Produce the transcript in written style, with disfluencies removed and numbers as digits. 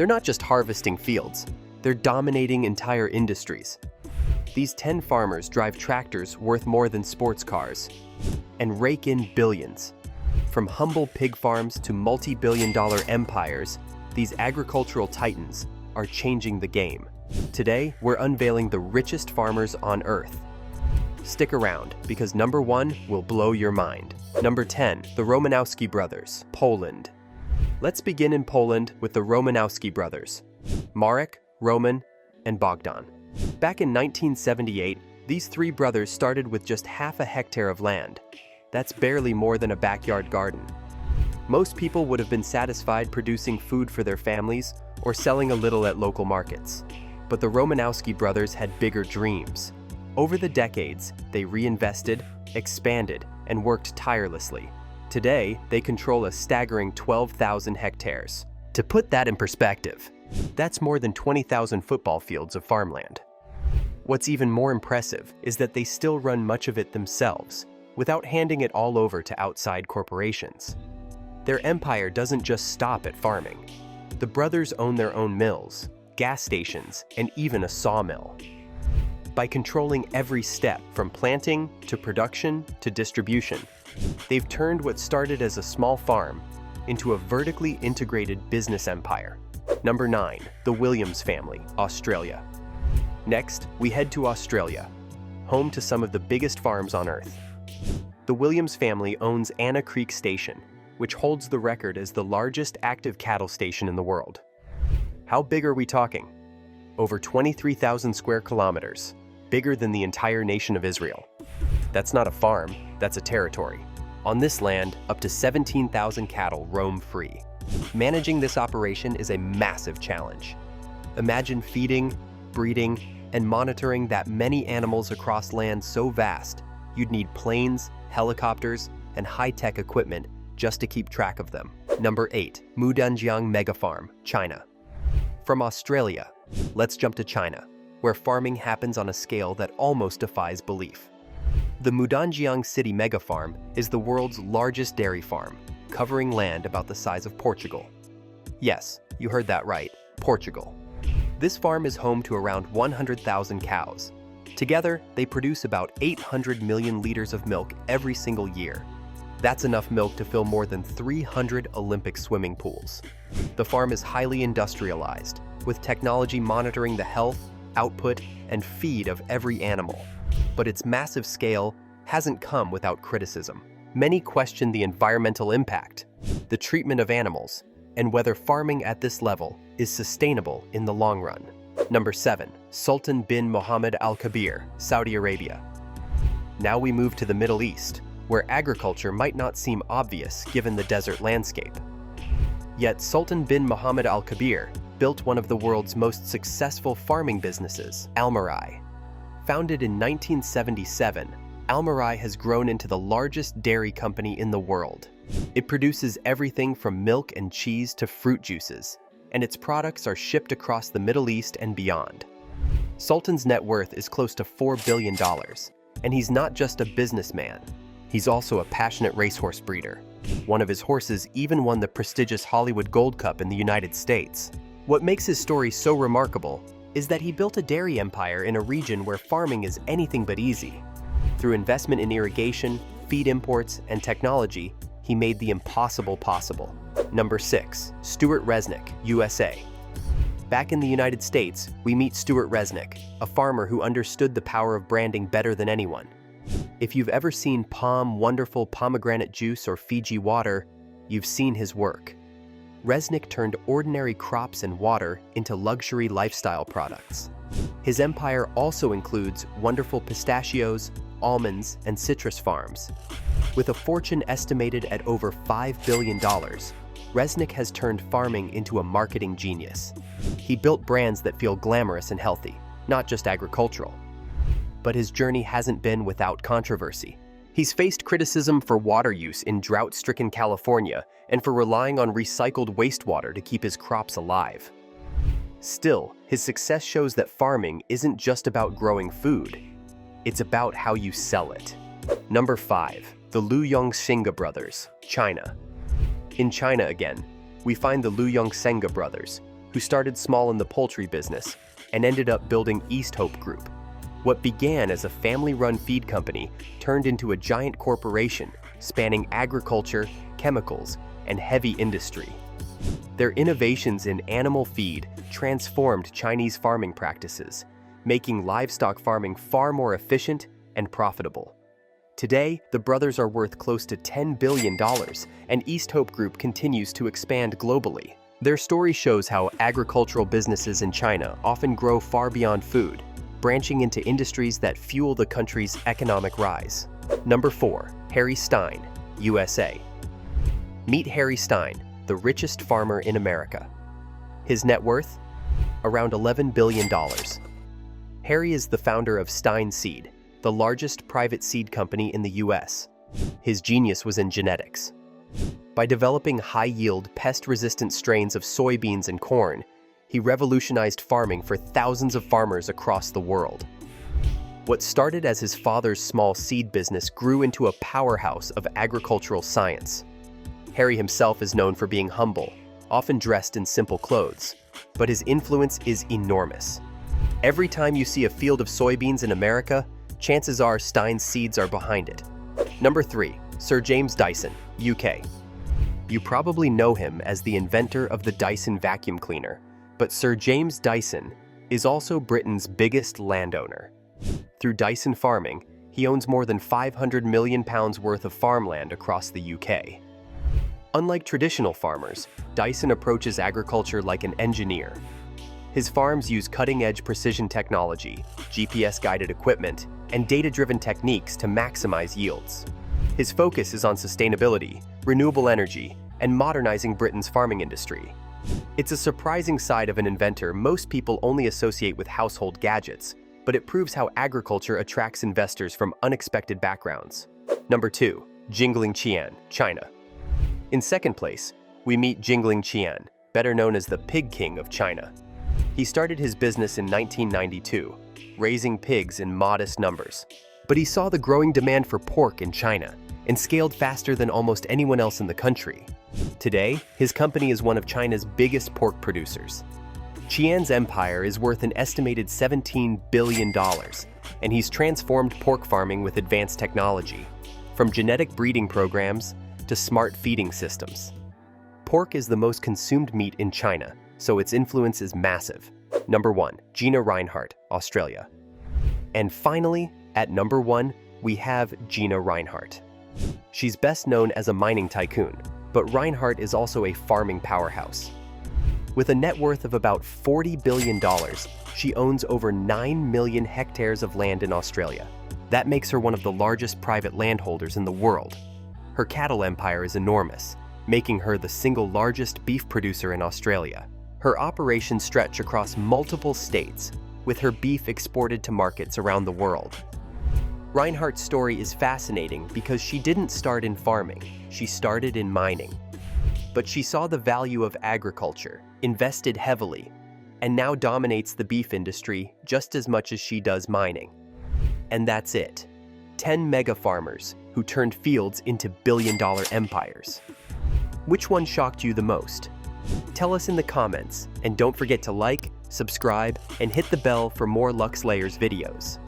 They're not just harvesting fields, they're dominating entire industries. These 10 farmers drive tractors worth more than sports cars and rake in billions. From humble pig farms to multi-billion-dollar empires, these agricultural titans are changing the game. Today, we're unveiling the richest farmers on Earth. Stick around, because number 1 will blow your mind. Number 10, the Romanowski Brothers, Poland. Let's begin in Poland with the Romanowski Brothers, Marek, Roman, and Bogdan. Back in 1978, these 3 brothers started with just half a hectare of land. That's barely more than a backyard garden. Most people would have been satisfied producing food for their families or selling a little at local markets. But the Romanowski brothers had bigger dreams. Over the decades, they reinvested, expanded, and worked tirelessly. Today, they control a staggering 12,000 hectares. To put that in perspective, that's more than 20,000 football fields of farmland. What's even more impressive is that they still run much of it themselves, without handing it all over to outside corporations. Their empire doesn't just stop at farming. The brothers own their own mills, gas stations, and even a sawmill. By controlling every step from planting to production to distribution, they've turned what started as a small farm into a vertically integrated business empire. Number 9, the Williams family, Australia. Next, we head to Australia, home to some of the biggest farms on Earth. The Williams family owns Anna Creek Station, which holds the record as the largest active cattle station in the world. How big are we talking? Over 23,000 square kilometers, bigger than the entire nation of Israel. That's not a farm, that's a territory. On this land, up to 17,000 cattle roam free. Managing this operation is a massive challenge. Imagine feeding, breeding, and monitoring that many animals across land so vast, you'd need planes, helicopters, and high-tech equipment just to keep track of them. Number 8, Mudanjiang Mega Farm, China. From Australia, let's jump to China, where farming happens on a scale that almost defies belief. The Mudanjiang City Mega Farm is the world's largest dairy farm, covering land about the size of Portugal. Yes, you heard that right, Portugal. This farm is home to around 100,000 cows. Together, they produce about 800 million liters of milk every single year. That's enough milk to fill more than 300 Olympic swimming pools. The farm is highly industrialized, with technology monitoring the health, output, and feed of every animal. But its massive scale hasn't come without criticism. Many question the environmental impact, the treatment of animals, and whether farming at this level is sustainable in the long run. Number 7, Sultan bin Mohammed Al-Kabir, Saudi Arabia. Now we move to the Middle East, where agriculture might not seem obvious given the desert landscape. Yet Sultan bin Mohammed Al-Kabir built one of the world's most successful farming businesses, Almarai. Founded in 1977, Almarai has grown into the largest dairy company in the world. It produces everything from milk and cheese to fruit juices, and its products are shipped across the Middle East and beyond. Sultan's net worth is close to $4 billion, and he's not just a businessman. He's also a passionate racehorse breeder. One of his horses even won the prestigious Hollywood Gold Cup in the United States. What makes his story so remarkable is that he built a dairy empire in a region where farming is anything but easy. Through investment in irrigation, feed imports, and technology, he made the impossible possible. Number 6, Stuart Resnick, USA. Back in the United States, we meet Stuart Resnick, a farmer who understood the power of branding better than anyone. If you've ever seen Wonderful pomegranate juice or Fiji water, you've seen his work. Resnick turned ordinary crops and water into luxury lifestyle products. His empire also includes wonderful pistachios, almonds, and citrus farms. With a fortune estimated at over $5 billion, Resnick has turned farming into a marketing genius. He built brands that feel glamorous and healthy, not just agricultural. But his journey hasn't been without controversy. He's faced criticism for water use in drought-stricken California and for relying on recycled wastewater to keep his crops alive. Still, his success shows that farming isn't just about growing food. It's about how you sell it. Number 5, the Yong Xinga Brothers, China. In China again, we find the Yong Xinga Brothers, who started small in the poultry business and ended up building East Hope Group. What began as a family-run feed company turned into a giant corporation spanning agriculture, chemicals, and heavy industry. Their innovations in animal feed transformed Chinese farming practices, making livestock farming far more efficient and profitable. Today, the brothers are worth close to $10 billion, and East Hope Group continues to expand globally. Their story shows how agricultural businesses in China often grow far beyond food, branching into industries that fuel the country's economic rise. Number 4. Harry Stine, USA. Meet Harry Stine, the richest farmer in America. His net worth? Around $11 billion. Harry is the founder of Stein Seed, the largest private seed company in the US. His genius was in genetics. By developing high-yield, pest-resistant strains of soybeans and corn, he revolutionized farming for thousands of farmers across the world. What started as his father's small seed business grew into a powerhouse of agricultural science. Harry himself is known for being humble, often dressed in simple clothes, but his influence is enormous. Every time you see a field of soybeans in America, chances are Stein's seeds are behind it. Number 3. Sir James Dyson, UK. You probably know him as the inventor of the Dyson vacuum cleaner, but Sir James Dyson is also Britain's biggest landowner. Through Dyson farming, he owns more than £500 million worth of farmland across the UK. Unlike traditional farmers, Dyson approaches agriculture like an engineer. His farms use cutting-edge precision technology, GPS-guided equipment, and data-driven techniques to maximize yields. His focus is on sustainability, renewable energy, and modernizing Britain's farming industry. It's a surprising side of an inventor most people only associate with household gadgets, but it proves how agriculture attracts investors from unexpected backgrounds. Number 2. Jingling Chiian, China. In second place, we meet Jingling Chiian, better known as the Pig King of China. He started his business in 1992, raising pigs in modest numbers. But he saw the growing demand for pork in China and scaled faster than almost anyone else in the country. Today, his company is one of China's biggest pork producers. Chiian's empire is worth an estimated $17 billion, and he's transformed pork farming with advanced technology, from genetic breeding programs to smart feeding systems. Pork is the most consumed meat in China, so its influence is massive. Number 1. Gina Rinehart, Australia. And finally, at number 1, we have Gina Rinehart. She's best known as a mining tycoon, but Reinhardt is also a farming powerhouse. With a net worth of about $40 billion, she owns over 9 million hectares of land in Australia. That makes her one of the largest private landholders in the world. Her cattle empire is enormous, making her the single largest beef producer in Australia. Her operations stretch across multiple states, with her beef exported to markets around the world. Reinhardt's story is fascinating because she didn't start in farming, she started in mining. But she saw the value of agriculture, invested heavily, and now dominates the beef industry just as much as she does mining. And that's it. 10 mega farmers who turned fields into billion-dollar empires. Which one shocked you the most? Tell us in the comments, and don't forget to like, subscribe, and hit the bell for more Luxelayers videos.